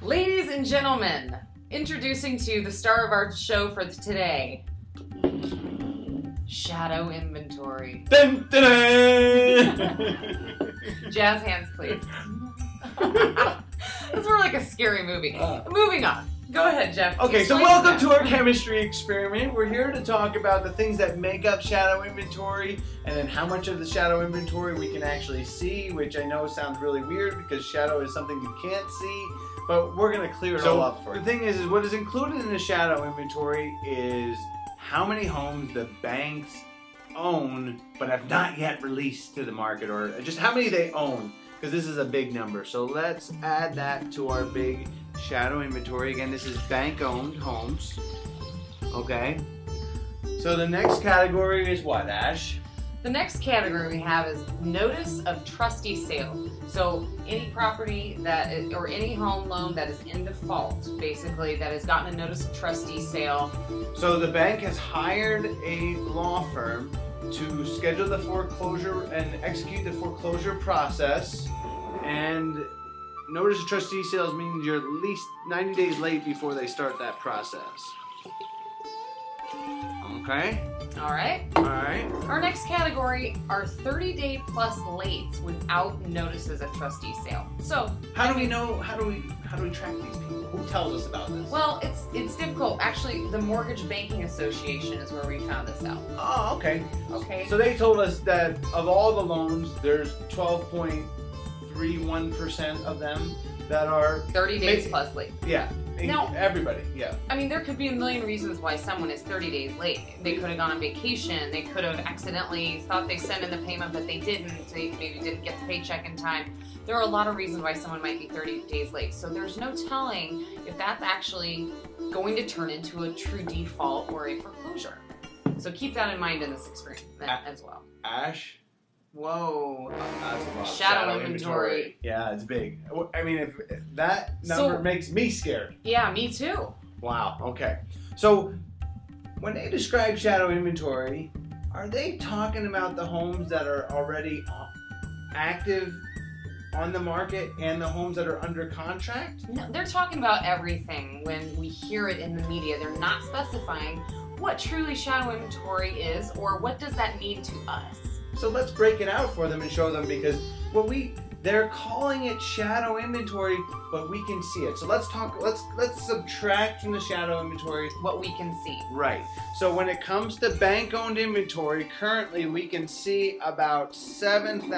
Ladies and gentlemen, introducing to you the star of our show for today, shadow inventory. Dun, dun, dun. Jazz hands, please. That's more like a scary movie. Moving on. Go ahead, Jeff. Okay, so welcome to our chemistry experiment. We're here to talk about the things that make up shadow inventory and then how much of the shadow inventory we can actually see, which I know sounds really weird because shadow is something you can't see, but we're going to clear it all up for you. The thing is what is included in the shadow inventory is how many homes the banks own but have not yet released to the market, or just how many they own, because this is a big number. So let's add that to our big shadow inventory. Again, this is bank-owned homes. Okay. So the next category is what, Ash? The next category we have is notice of trustee sale. So any property that is, or any home loan that is in default, basically, that has gotten a notice of trustee sale. So the bank has hired a law firm to schedule the foreclosure and execute the foreclosure process, and notice of trustee sales means you're at least 90 days late before they start that process. Okay? Alright. Alright. Our next category are 30-day plus lates without notices of trustee sale. So how do we know, how do we track these people? Who tells us about this? Well, it's difficult. Actually, the Mortgage Banking Association is where we found this out. Oh, okay. Okay. So they told us that of all the loans, there's 12.31% of them that are 30 days plus late. Yeah. Now, everybody, yeah. I mean, there could be a million reasons why someone is 30 days late. They could have gone on vacation. They could have accidentally thought they sent in the payment, but they didn't. They maybe didn't get the paycheck in time. There are a lot of reasons why someone might be 30 days late. So there's no telling if that's actually going to turn into a true default or a foreclosure. So keep that in mind in this experience as well. Ash? Whoa. That's a lot. Shadow inventory. Yeah, it's big. I mean, if that number makes me scared. Yeah, me too. Wow, okay. So, when they describe shadow inventory, are they talking about the homes that are already active on the market and the homes that are under contract? No, they're talking about everything. When we hear it in the media, they're not specifying what truly shadow inventory is or what does that mean to us. So let's break it out for them and show them, because they're calling it shadow inventory, but we can see it. So let's subtract from the shadow inventory what we can see. Right. So when it comes to bank-owned inventory, currently we can see about 8,000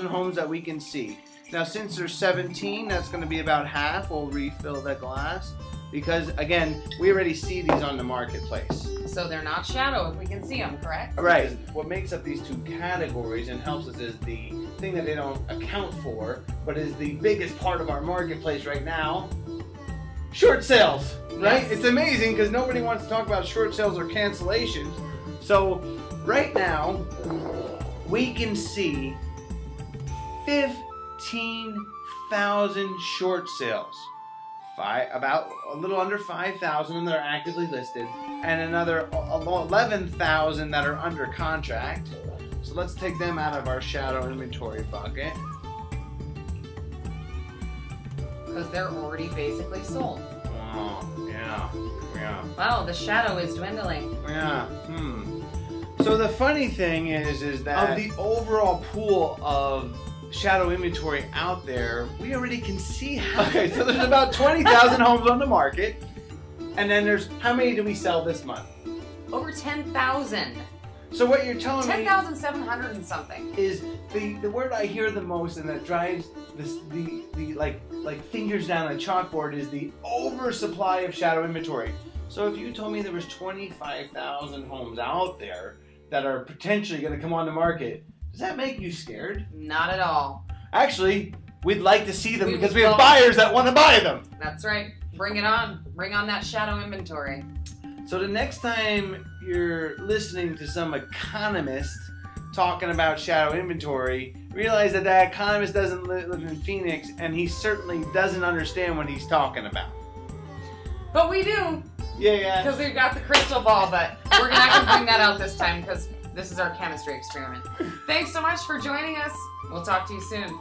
homes that we can see. Now since there's 17, that's going to be about half. We'll refill the glass because again, we already see these on the marketplace. So they're not shadow if we can see them, correct? Right. What makes up these two categories and helps us is the thing that they don't account for, but is the biggest part of our marketplace right now, short sales, right? Yes. It's amazing because nobody wants to talk about short sales or cancellations. So right now, we can see 15,000 short sales. About a little under 5,000 that are actively listed, and another 11,000 that are under contract. So let's take them out of our shadow inventory bucket. Because they're already basically sold. Oh, yeah. Wow, the shadow is dwindling. Yeah. So the funny thing is that of the overall pool of shadow inventory out there, we already can see how. Okay, so there's about 20,000 homes on the market, and then there's, how many do we sell this month? Over 10,000. So what you're telling me 10,700 and something is the word I hear the most and that drives this the like fingers down on a chalkboard is the oversupply of shadow inventory. So if you told me there was 25,000 homes out there that are potentially going to come on the market, does that make you scared? Not at all. Actually, we'd like to see them because we have buyers that want to buy them. That's right. Bring it on. Bring on that shadow inventory. So the next time you're listening to some economist talking about shadow inventory, realize that that economist doesn't live in Phoenix and he certainly doesn't understand what he's talking about. But we do. Yeah. Because we've got the crystal ball, but we're not going to bring that out this time because this is our chemistry experiment. Thanks so much for joining us. We'll talk to you soon.